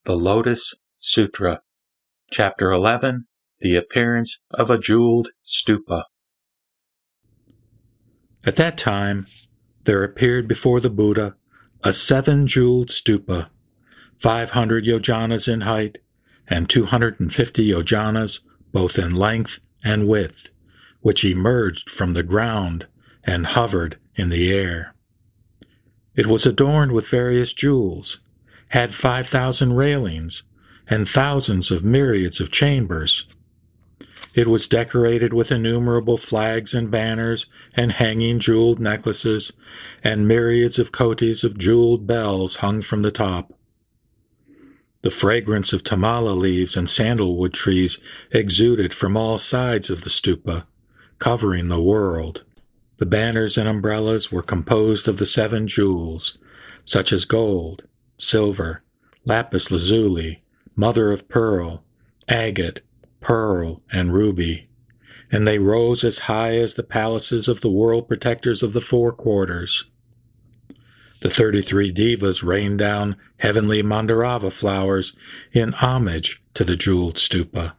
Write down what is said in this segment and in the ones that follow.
The Lotus Sutra, Chapter 11, The Appearance of a Jeweled Stupa. At that time, there appeared before the Buddha a 7-jeweled stupa, 500 yojanas in height, and 250 yojanas both in length and width, which emerged from the ground and hovered in the air. It was adorned with various jewels, had 5,000 railings, and thousands of myriads of chambers. It was decorated with innumerable flags and banners and hanging jeweled necklaces, and myriads of kotis of jeweled bells hung from the top. The fragrance of tamala leaves and sandalwood trees exuded from all sides of the stupa, covering the world. The banners and umbrellas were composed of the 7 jewels, such as gold, silver, lapis lazuli, mother of pearl, agate, pearl, and ruby, and they rose as high as the palaces of the world protectors of the 4 quarters. The 33 devas rained down heavenly mandarava flowers in homage to the jeweled stupa.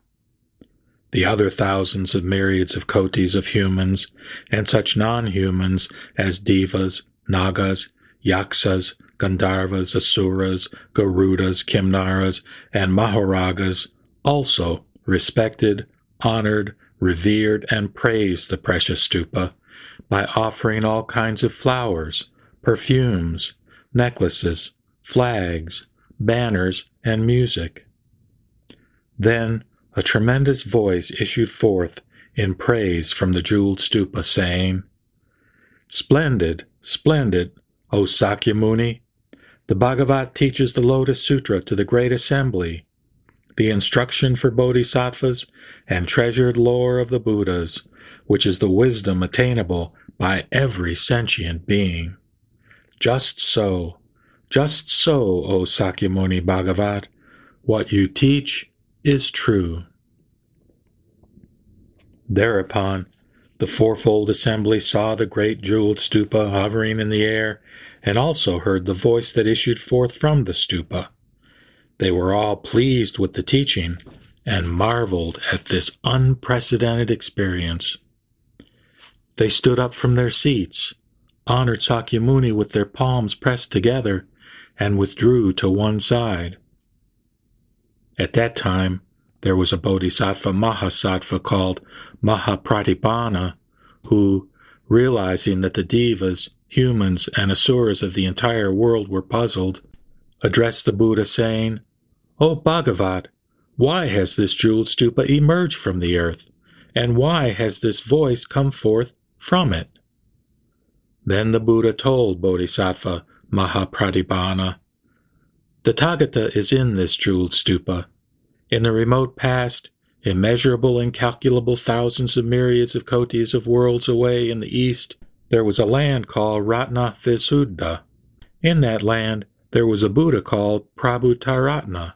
The other thousands of myriads of kotis of humans and such non-humans as devas, nagas, yaksas, Gandharvas, Asuras, Garudas, Kimnaras, and Maharagas also respected, honored, revered, and praised the precious stupa by offering all kinds of flowers, perfumes, necklaces, flags, banners, and music. Then a tremendous voice issued forth in praise from the jeweled stupa, saying, "Splendid, splendid, O Sakyamuni! The Bhagavat teaches the Lotus Sutra to the great assembly, the instruction for bodhisattvas and treasured lore of the Buddhas, which is the wisdom attainable by every sentient being. Just so, O Sakyamuni Bhagavat, what you teach is true." Thereupon, the fourfold assembly saw the great jeweled stupa hovering in the air, and also heard the voice that issued forth from the stupa. They were all pleased with the teaching, and marveled at this unprecedented experience. They stood up from their seats, honored Sakyamuni with their palms pressed together, and withdrew to one side. At that time, there was a bodhisattva mahasattva called Mahapratibhana, who, realizing that the devas, humans, and asuras of the entire world were puzzled, addressed the Buddha saying, "O Bhagavat, why has this jeweled stupa emerged from the earth, and why has this voice come forth from it?" Then the Buddha told Bodhisattva Mahapratibhana, "The Tathagata is in this jeweled stupa. In the remote past, immeasurable, incalculable thousands of myriads of kotis of worlds away in the east, there was a land called Ratna Visuddha. In that land, there was a Buddha called Prabhutaratna.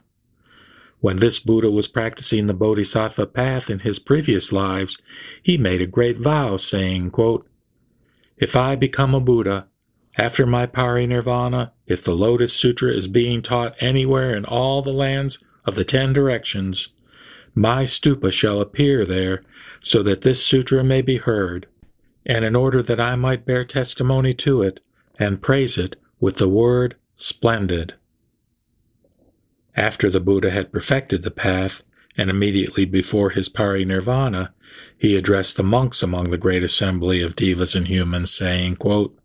When this Buddha was practicing the Bodhisattva path in his previous lives, he made a great vow, saying, quote, 'If I become a Buddha, after my parinirvana, if the Lotus Sutra is being taught anywhere in all the lands of the 10 directions, my stupa shall appear there, so that this sutra may be heard, and in order that I might bear testimony to it and praise it with the word splendid.'" After the Buddha had perfected the path, and immediately before his parinirvana, he addressed the monks among the great assembly of devas and humans, saying, quote,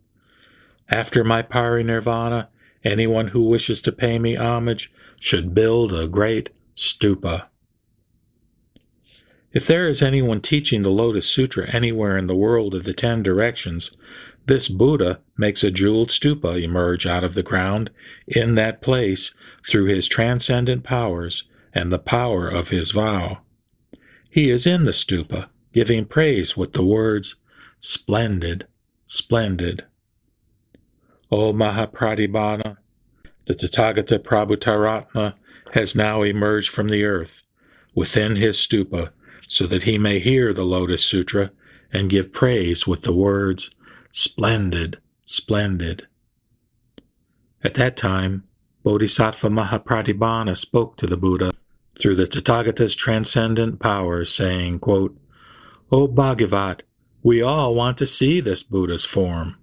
"After my parinirvana, anyone who wishes to pay me homage should build a great stupa." If there is anyone teaching the Lotus Sutra anywhere in the world of the 10 directions, this Buddha makes a jeweled stupa emerge out of the ground in that place through his transcendent powers and the power of his vow. He is in the stupa, giving praise with the words, "Splendid, splendid." O Mahapratibhana, the Tathagata Prabhutaratma has now emerged from the earth, within his stupa, so that he may hear the Lotus Sutra and give praise with the words, "Splendid, splendid." At that time, Bodhisattva Mahapratibhana spoke to the Buddha through the Tathagata's transcendent power, saying, quote, "O Bhagavat, we all want to see this Buddha's form."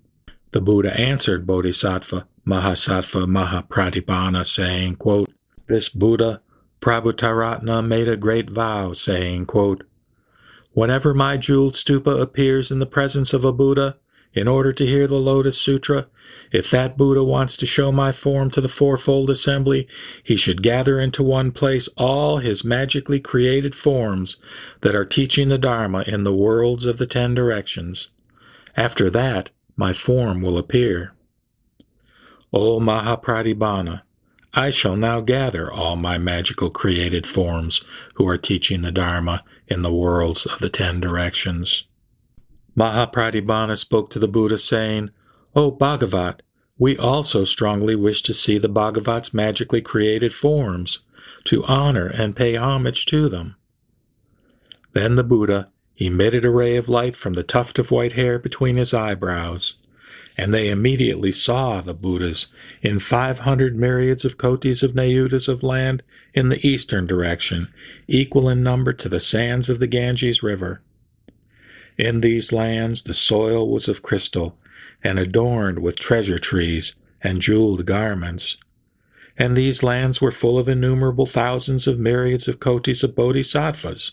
The Buddha answered Bodhisattva Mahasattva Mahapratibhana, saying, quote, "This Buddha, Prabhutaratna, made a great vow, saying, quote, whenever my jeweled stupa appears in the presence of a Buddha, in order to hear the Lotus Sutra, if that Buddha wants to show my form to the fourfold assembly, he should gather into one place all his magically created forms that are teaching the Dharma in the worlds of the 10 directions. After that, my form will appear. O Mahapratibhana, I shall now gather all my magical created forms who are teaching the Dharma in the worlds of the 10 directions." Mahapratibhana spoke to the Buddha, saying, "O Bhagavat, we also strongly wish to see the Bhagavat's magically created forms, to honor and pay homage to them." Then the Buddha emitted a ray of light from the tuft of white hair between his eyebrows, and they immediately saw the Buddhas in 500 myriads of kotis of nayutas of land in the eastern direction, equal in number to the sands of the Ganges River. In these lands the soil was of crystal, and adorned with treasure trees and jeweled garments. And these lands were full of innumerable thousands of myriads of kotis of bodhisattvas.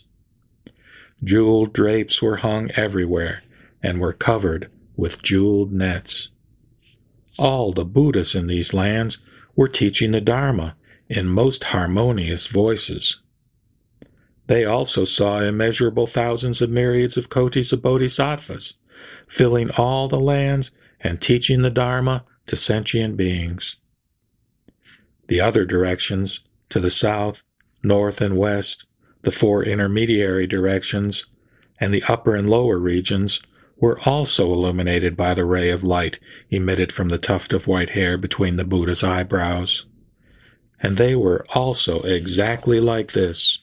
Jeweled drapes were hung everywhere, and were covered with jeweled nets. All the Buddhas in these lands were teaching the Dharma in most harmonious voices. They also saw immeasurable thousands of myriads of kotis of bodhisattvas, filling all the lands and teaching the Dharma to sentient beings. The other directions, to the south, north, and west, the 4 intermediary directions, and the upper and lower regions, were also illuminated by the ray of light emitted from the tuft of white hair between the Buddha's eyebrows. And they were also exactly like this.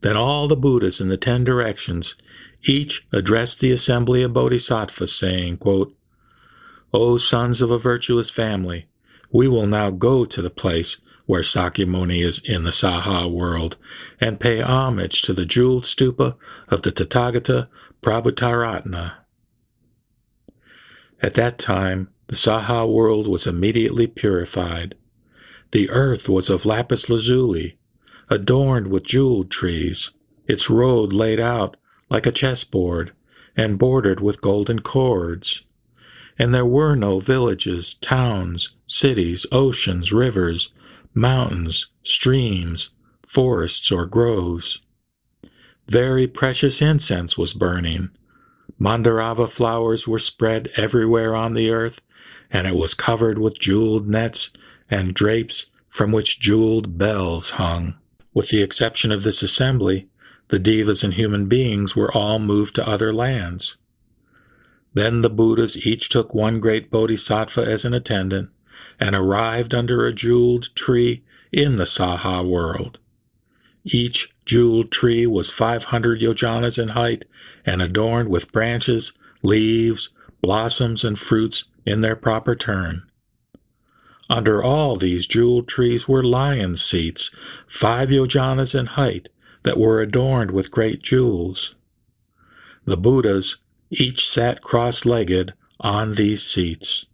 Then all the Buddhas in the 10 directions each addressed the assembly of bodhisattvas, saying, quote, "O sons of a virtuous family, we will now go to the place where Sakyamuni is in the Saha world, and pay homage to the jeweled stupa of the Tathagata Prabhutaratna." At that time, the Saha world was immediately purified. The earth was of lapis lazuli, adorned with jeweled trees, its road laid out like a chessboard, and bordered with golden cords. And there were no villages, towns, cities, oceans, rivers, mountains, streams, forests, or groves. Very precious incense was burning. Mandarava flowers were spread everywhere on the earth, and it was covered with jeweled nets and drapes from which jeweled bells hung. With the exception of this assembly, the devas and human beings were all moved to other lands. Then the Buddhas each took one great bodhisattva as an attendant, and arrived under a jeweled tree in the Saha world. Each jeweled tree was 500 yojanas in height, and adorned with branches, leaves, blossoms, and fruits in their proper turn. Under all these jeweled trees were lion seats, 5 yojanas in height, that were adorned with great jewels. The Buddhas each sat cross-legged on these seats.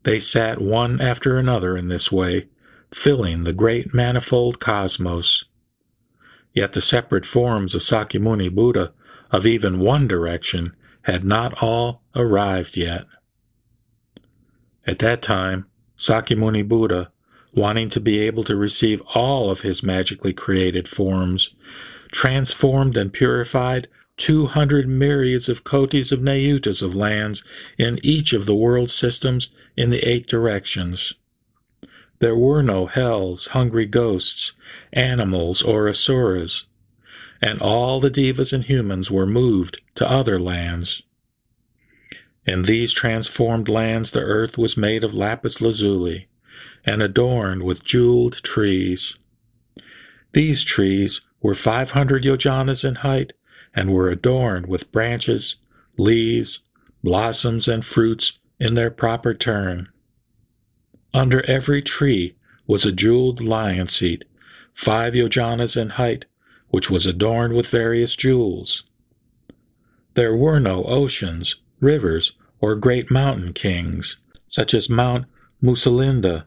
They sat one after another in this way, filling the great manifold cosmos. Yet the separate forms of Sakyamuni Buddha of even one direction had not all arrived yet. At that time, Sakyamuni Buddha, wanting to be able to receive all of his magically created forms, transformed and purified 200 myriads of kotis of nayutas of lands in each of the world systems in the 8 directions. There were no hells, hungry ghosts, animals, or asuras, and all the devas and humans were moved to other lands. In these transformed lands the earth was made of lapis lazuli, and adorned with jeweled trees. These trees were 500 yojanas in height, and were adorned with branches, leaves, blossoms, and fruits in their proper turn. Under every tree was a jeweled lion seat, 5 yojanas in height, which was adorned with various jewels. There were no oceans, rivers, or great mountain kings, such as Mount Musalinda,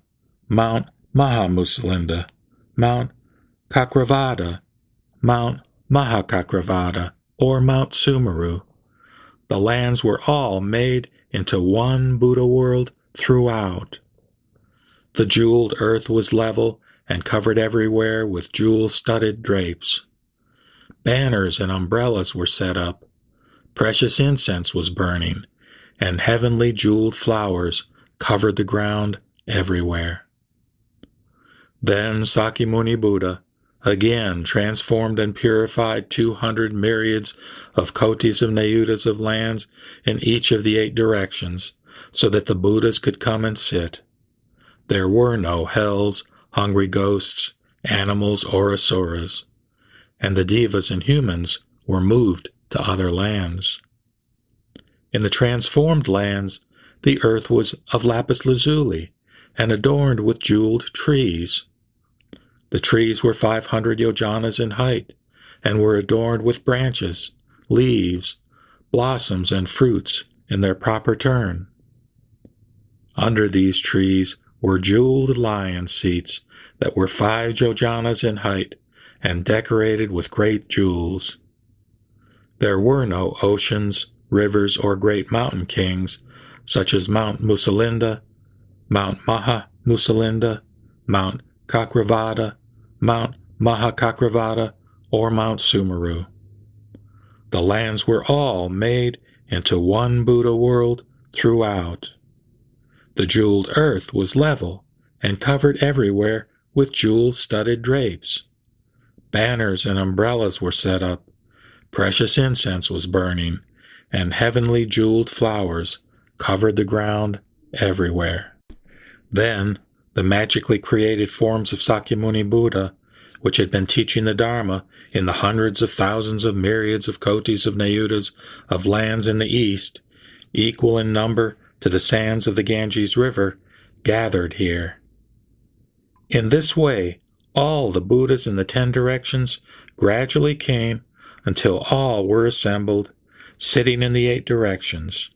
Mount Mahamusalinda, Mount Kakravada, Mount Mahakakravada, or Mount Sumeru. The lands were all made into one Buddha world throughout. The jeweled earth was level and covered everywhere with jewel-studded drapes. Banners and umbrellas were set up. Precious incense was burning, and heavenly jeweled flowers covered the ground everywhere. Then Sakyamuni Buddha again transformed and purified 200 myriads of kotis of nayutas of lands in each of the 8 directions, so that the Buddhas could come and sit. There were no hells, hungry ghosts, animals, or asuras, and the devas and humans were moved to other lands. In the transformed lands, the earth was of lapis lazuli and adorned with jeweled trees. The trees were 500 yojanas in height and were adorned with branches, leaves, blossoms, and fruits in their proper turn. Under these trees were jeweled lion seats that were 5 yojanas in height and decorated with great jewels. There were no oceans, rivers, or great mountain kings, such as Mount Musalinda, Mount Mahamusalinda, Mount Kakravada, Mount Mahakakravada, or Mount Sumeru. The lands were all made into one Buddha world throughout. The jeweled earth was level and covered everywhere with jewel-studded drapes. Banners and umbrellas were set up. Precious incense was burning, and heavenly jeweled flowers covered the ground everywhere. Then the magically created forms of Sakyamuni Buddha, which had been teaching the Dharma in the hundreds of thousands of myriads of kotis of nayutas of lands in the east, equal in number to the sands of the Ganges River, gathered here. In this way, all the Buddhas in the 10 directions gradually came until all were assembled, sitting in the 8 directions.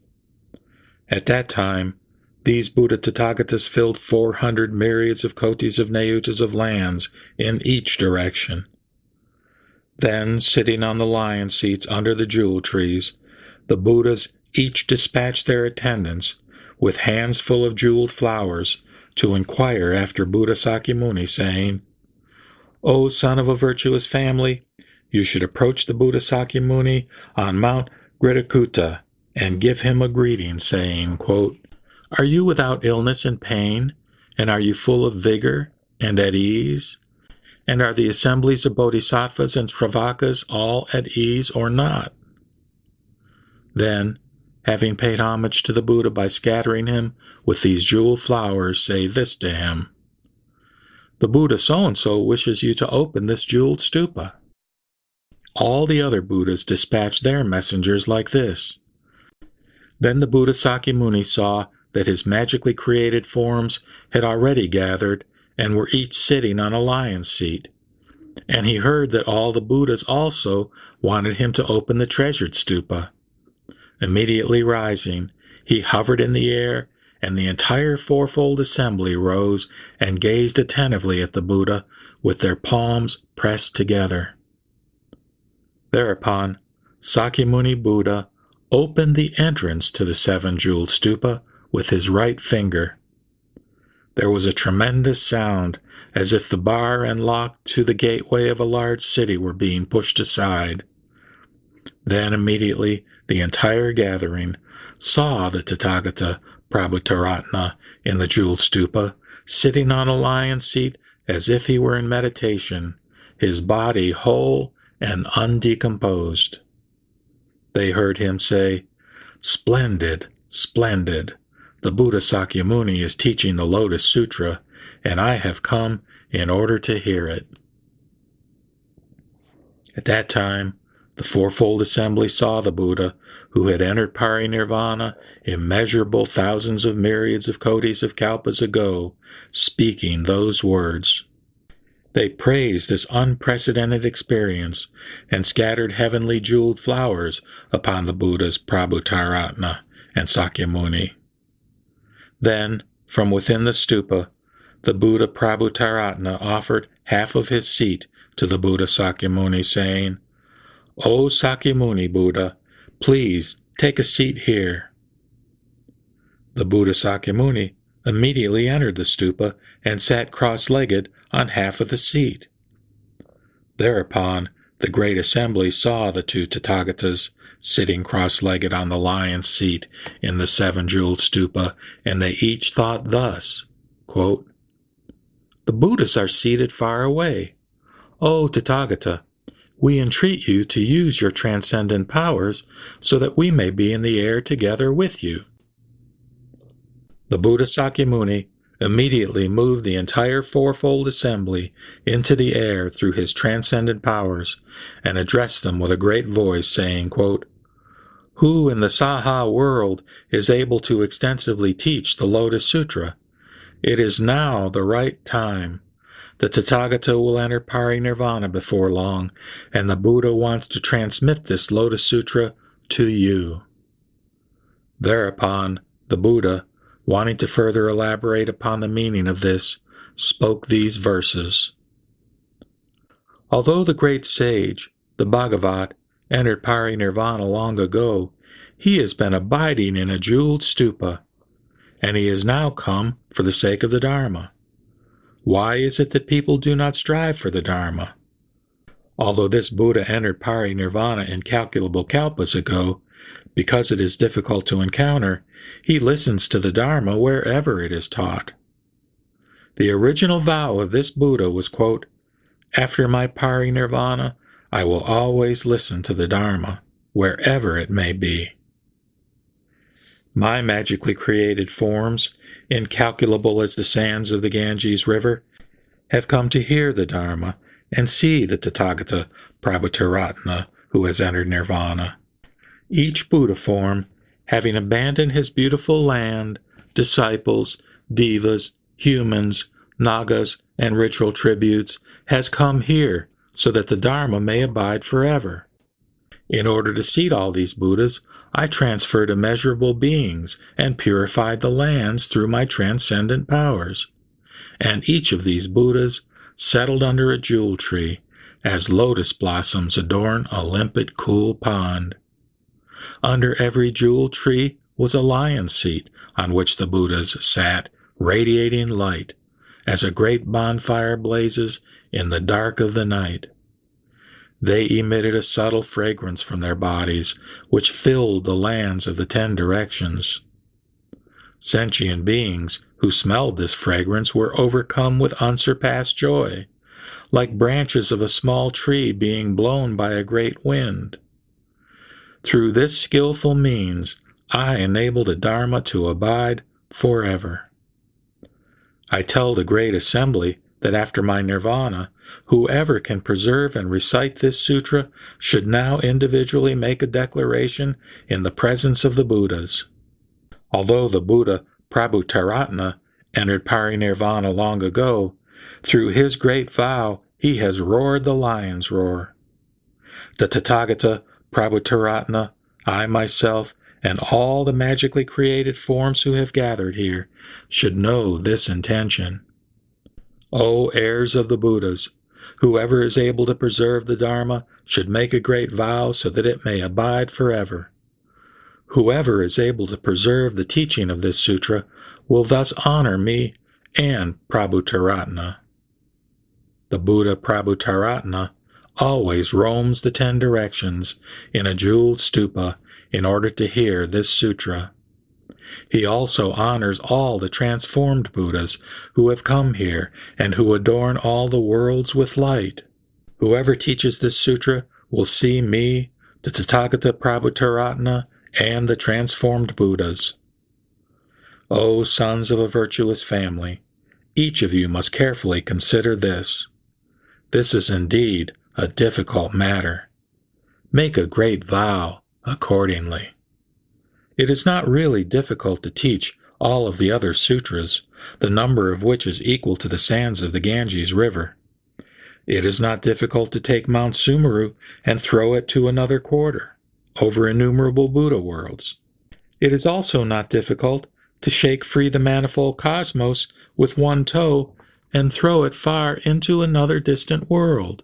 At that time, these Buddha Tathagatas filled 400 myriads of kotis of nayutas of lands in each direction. Then, sitting on the lion seats under the jewel trees, the Buddhas each dispatched their attendants with hands full of jeweled flowers to inquire after Buddha Sakyamuni, saying, "O son of a virtuous family, you should approach the Buddha Sakyamuni on Mount Grittakuta and give him a greeting, saying, quote, 'Are you without illness and pain, and are you full of vigor and at ease? And are the assemblies of bodhisattvas and shravakas all at ease or not?' Then, having paid homage to the Buddha by scattering him with these jewel flowers, say this to him: 'The Buddha so-and-so wishes you to open this jeweled stupa.' All the other Buddhas dispatched their messengers like this. Then the Buddha Sakyamuni saw that his magically created forms had already gathered and were each sitting on a lion's seat. And he heard that all the Buddhas also wanted him to open the treasured stupa. Immediately rising, he hovered in the air, and the entire fourfold assembly rose and gazed attentively at the Buddha with their palms pressed together. Thereupon, Sakyamuni Buddha opened the entrance to the 7-jeweled stupa with his right finger. There was a tremendous sound, as if the bar and lock to the gateway of a large city were being pushed aside. Then immediately the entire gathering saw the Tathagata Prabhutaratna in the jeweled stupa, sitting on a lion's seat as if he were in meditation, his body whole and undecomposed. They heard him say, "Splendid, splendid. The Buddha Sakyamuni is teaching the Lotus Sutra, and I have come in order to hear it." At that time, the fourfold assembly saw the Buddha, who had entered parinirvana immeasurable thousands of myriads of kotis of kalpas ago, speaking those words. They praised this unprecedented experience and scattered heavenly jeweled flowers upon the Buddhas Prabhutaratna and Sakyamuni. Then, from within the stupa, the Buddha Prabhutaratna offered half of his seat to the Buddha Sakyamuni, saying, "O Sakyamuni Buddha, please take a seat here." The Buddha Sakyamuni immediately entered the stupa and sat cross-legged on half of the seat. Thereupon, the great assembly saw the two Tathagatas sitting cross-legged on the lion's seat in the seven-jeweled stupa, and they each thought thus, quote, "The Buddhas are seated far away. O Tathagata, we entreat you to use your transcendent powers so that we may be in the air together with you." The Buddha Sakyamuni immediately moved the entire fourfold assembly into the air through his transcendent powers and addressed them with a great voice, saying, quote, "Who in the Saha world is able to extensively teach the Lotus Sutra? It is now the right time. The Tathagata will enter parinirvana before long, and the Buddha wants to transmit this Lotus Sutra to you." Thereupon, the Buddha, wanting to further elaborate upon the meaning of this, spoke these verses. Although the great sage, the Bhagavat, entered parinirvana long ago, he has been abiding in a jeweled stupa, and he has now come for the sake of the Dharma. Why is it that people do not strive for the Dharma? Although this Buddha entered parinirvana incalculable kalpas ago, because it is difficult to encounter, he listens to the Dharma wherever it is taught. The original vow of this Buddha was, quote, "After my parinirvana, I will always listen to the Dharma, wherever it may be." My magically created forms, incalculable as the sands of the Ganges River, have come to hear the Dharma and see the Tathagata Prabhutaratna who has entered nirvana. Each Buddha form, having abandoned his beautiful land, disciples, devas, humans, nagas, and ritual tributes, has come here so that the Dharma may abide forever. In order to seat all these Buddhas, I transferred immeasurable beings and purified the lands through my transcendent powers. And each of these Buddhas settled under a jewel tree, as lotus blossoms adorn a limpid, cool pond. Under every jewel tree was a lion's seat on which the Buddhas sat, radiating light, as a great bonfire blazes in the dark of the night. They emitted a subtle fragrance from their bodies, which filled the lands of the 10 directions. Sentient beings who smelled this fragrance were overcome with unsurpassed joy, like branches of a small tree being blown by a great wind. Through this skillful means, I enabled the Dharma to abide forever. I tell the great assembly that after my nirvana, whoever can preserve and recite this sutra should now individually make a declaration in the presence of the Buddhas. Although the Buddha Prabhutaratna entered parinirvana long ago, through his great vow he has roared the lion's roar. The Tathagata Prabhutaratna, I myself, and all the magically created forms who have gathered here should know this intention. O heirs of the Buddhas, whoever is able to preserve the Dharma should make a great vow so that it may abide forever. Whoever is able to preserve the teaching of this sutra will thus honor me and Prabhutaratna. The Buddha Prabhutaratna always roams the 10 directions in a jeweled stupa in order to hear this sutra. He also honors all the transformed Buddhas who have come here and who adorn all the worlds with light. Whoever teaches this sutra will see me, the Tathagata Prabhutaratna, and the transformed Buddhas. O sons of a virtuous family, each of you must carefully consider this. This is indeed a difficult matter. Make a great vow accordingly. It is not really difficult to teach all of the other sutras, the number of which is equal to the sands of the Ganges River. It is not difficult to take Mount Sumeru and throw it to another quarter, over innumerable Buddha worlds. It is also not difficult to shake free the manifold cosmos with one toe and throw it far into another distant world.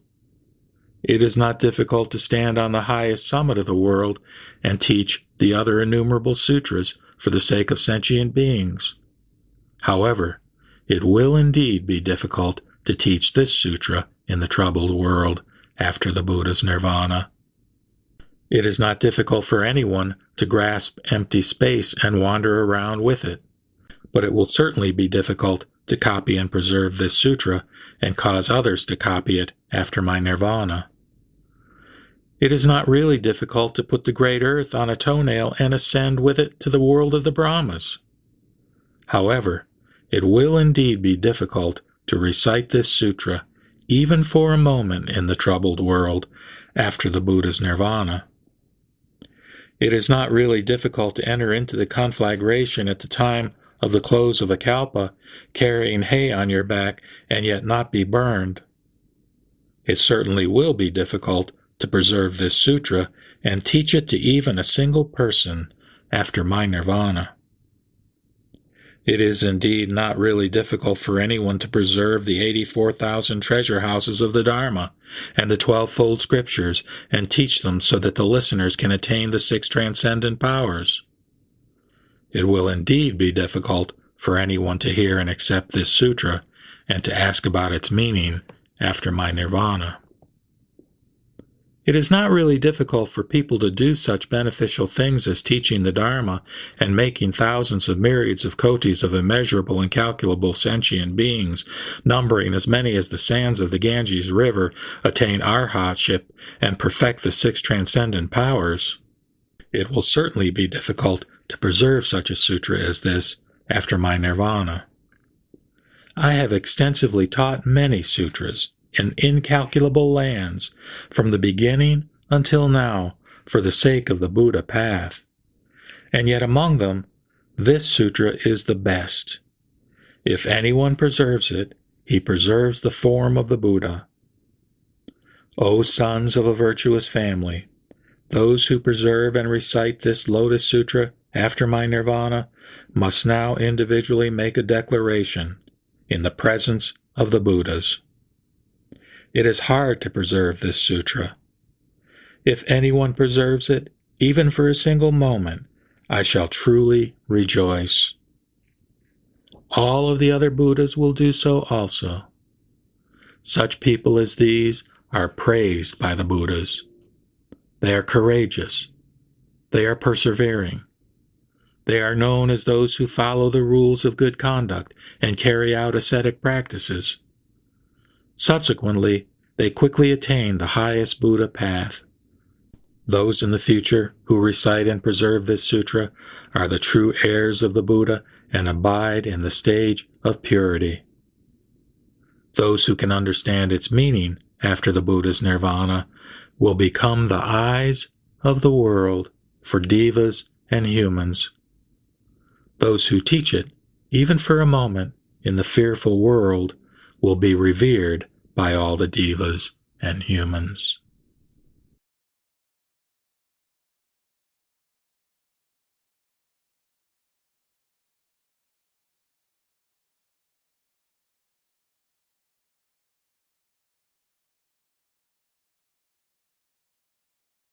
It is not difficult to stand on the highest summit of the world and teach the other innumerable sutras for the sake of sentient beings. However, it will indeed be difficult to teach this sutra in the troubled world after the Buddha's nirvana. It is not difficult for anyone to grasp empty space and wander around with it, but it will certainly be difficult to copy and preserve this sutra and cause others to copy it after my nirvana. It is not really difficult to put the great earth on a toenail and ascend with it to the world of the Brahmas. However, it will indeed be difficult to recite this sutra even for a moment in the troubled world after the Buddha's nirvana. It is not really difficult to enter into the conflagration at the time of the close of a kalpa, carrying hay on your back and yet not be burned. It certainly will be difficult to preserve this sutra and teach it to even a single person after my nirvana. It is indeed not really difficult for anyone to preserve the 84,000 treasure houses of the Dharma and the 12-fold scriptures and teach them so that the listeners can attain the 6 transcendent powers. It will indeed be difficult for anyone to hear and accept this sutra and to ask about its meaning after my nirvana. It is not really difficult for people to do such beneficial things as teaching the Dharma and making thousands of myriads of kotis of immeasurable, incalculable sentient beings, numbering as many as the sands of the Ganges River, attain arhatship and perfect the 6 transcendent powers. It will certainly be difficult to preserve such a sutra as this after my nirvana. I have extensively taught many sutras in incalculable lands, from the beginning until now, for the sake of the Buddha path. And yet among them, this sutra is the best. If anyone preserves it, he preserves the form of the Buddha. O sons of a virtuous family, those who preserve and recite this Lotus Sutra after my nirvana must now individually make a declaration in the presence of the Buddhas. It is hard to preserve this sutra. If anyone preserves it, even for a single moment, I shall truly rejoice. All of the other Buddhas will do so also. Such people as these are praised by the Buddhas. They are courageous. They are persevering. They are known as those who follow the rules of good conduct and carry out ascetic practices. Subsequently, they quickly attain the highest Buddha path. Those in the future who recite and preserve this sutra are the true heirs of the Buddha and abide in the stage of purity. Those who can understand its meaning after the Buddha's nirvana will become the eyes of the world for devas and humans. Those who teach it, even for a moment, in the fearful world, will be revered by all the devas and humans.